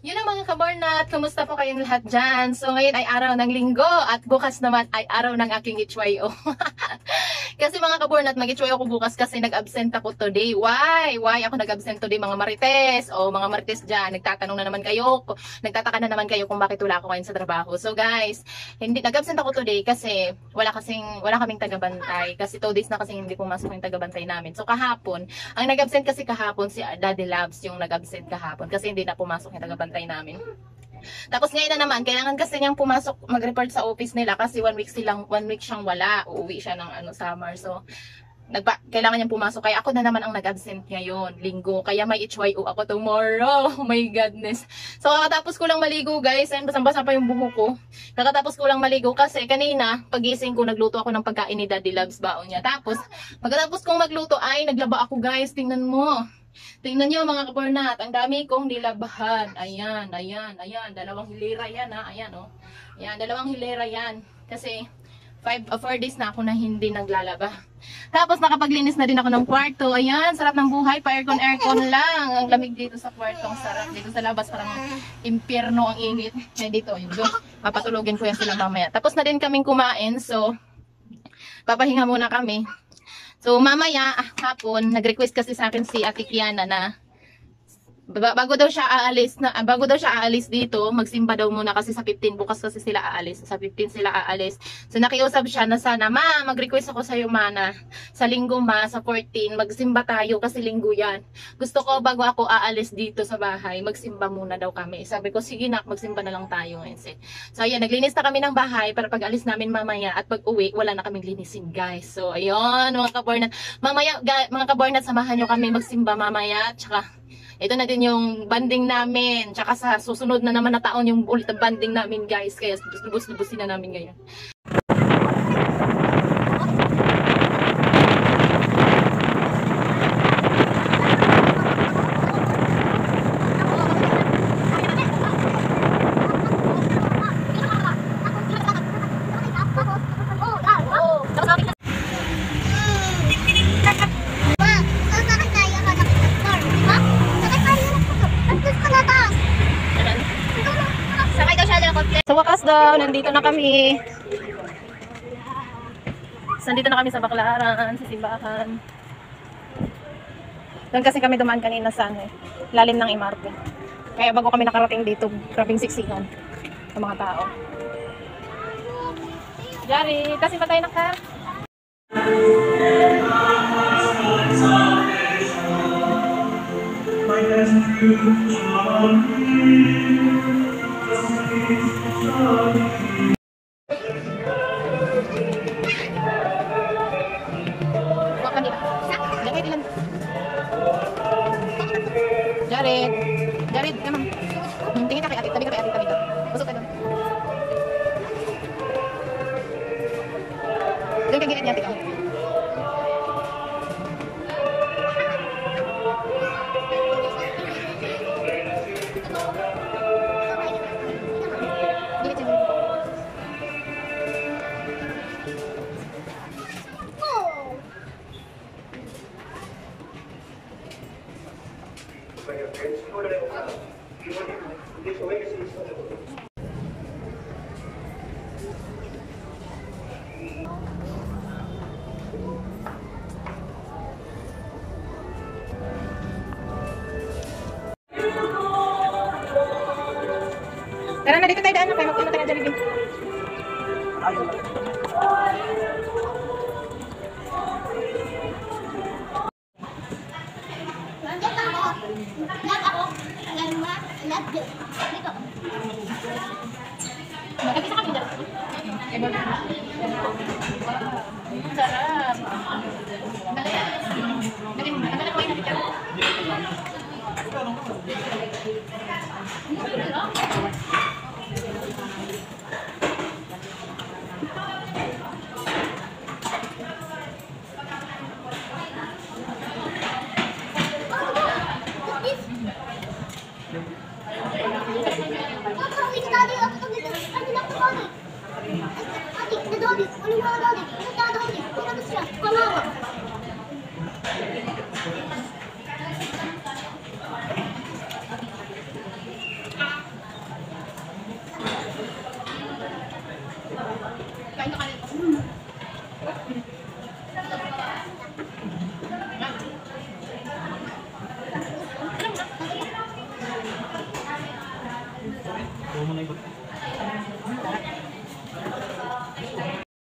Yun ang mga kabornat, kumusta po kayong lahat dyan? So ngayon ay araw ng linggo at bukas naman ay araw ng aking HYO. Kasi mga kabornat, mag-HYO ako bukas kasi nag-absent ako today. Why? Why ako nag-absent today mga marites? O mga marites dyan, nagtatanong na naman kayo, nagtataka na naman kayo kung bakit wala ako ngayon sa trabaho. So guys, nag-absent ako today kasi wala kaming tagabantay. Kasi 2 days na kasi hindi pumasok yung tagabantay namin. So kahapon, ang nag-absent kasi kahapon si Daddy Labs yung nag-absent kahapon kasi hindi na pumasok yung tagabantay namin. Tapos ngayon na naman, kailangan kasi niyang pumasok, mag-report sa office nila kasi 1 week siyang wala. Uuwi siya ng summer. So, kailangan niyang pumasok. Kaya ako na naman ang nag-absent ngayon, linggo. Kaya may HYO ako tomorrow. Oh my goodness. So, kakatapos ko lang maligo, guys. Ayun, basang-basa pa yung buhok ko. Kakatapos ko lang maligo kasi kanina, pagising ko, nagluto ako ng pagkain ni Daddy Loves baon niya. Tapos, pagkatapos kong magluto, ay, naglaba ako, guys. Tingnan mo. Tingnan niyo mga kabornat, ang dami kong nilabahan. Ayan, ayan, ayan. 2 hilera yan ha. Ayan oh. Ayan, 2 hilera yan. Kasi 4 days na ako na hindi naglalaba. Tapos nakapaglinis na din ako ng kwarto. Ayan, sarap ng buhay. Pa-aircon lang. Ang lamig dito sa kwarto. Ang sarap. Dito sa labas parang impyerno ang init. Eh dito, yun. Papatulogin ko yan sila mamaya. Tapos na din kaming kumain. So, papahinga muna kami. So, mamaya, hapon, nag-request kasi sa akin si Ate Kiana na bago daw siya aalis dito, magsimba daw muna kasi sa 15 bukas kasi sila aalis. Sa 15 sila aalis. So nakiusap siya na sana, mag-request ako sa iyo na sa linggo sa 14 magsimba tayo kasi linggo 'yan. Gusto ko bago ako aalis dito sa bahay, magsimba muna daw kami. Sabi ko, sige na, magsimba na lang tayo ngayon. So ayan, naglinis na kami ng bahay para pag alis namin mamaya at pag-uwi, wala na kaming linisin, guys. So ayun, mga kabornat. Mamaya, mga kabornat, samahan niyo kami magsimba mamaya. Tsaka ito na din yung banding namin. Tsaka sa susunod na naman na taon yung ulit na banding namin, guys. Kaya lubos-lubusin na namin ngayon. Sa wakas daw, nandito na kami. Nandito na kami sa Baclaran, sa simbahan. Doon kasi kami dumaan kanina sa lalim ng MRT. Kaya bago kami nakarating dito, grabing siksikan sa mga tao. Jari, kasi patay na ka. Jared, emang. Tingin ka kay Ate, tabi ka kay Ate, tabi ka. Usok ka doon. Doon ka gilid niya, Ate. Tara na, dito tayo daan na kayo. Magkano tayo Jollibee. Sarap. Kain ka kanito. Huwag mo na ikot.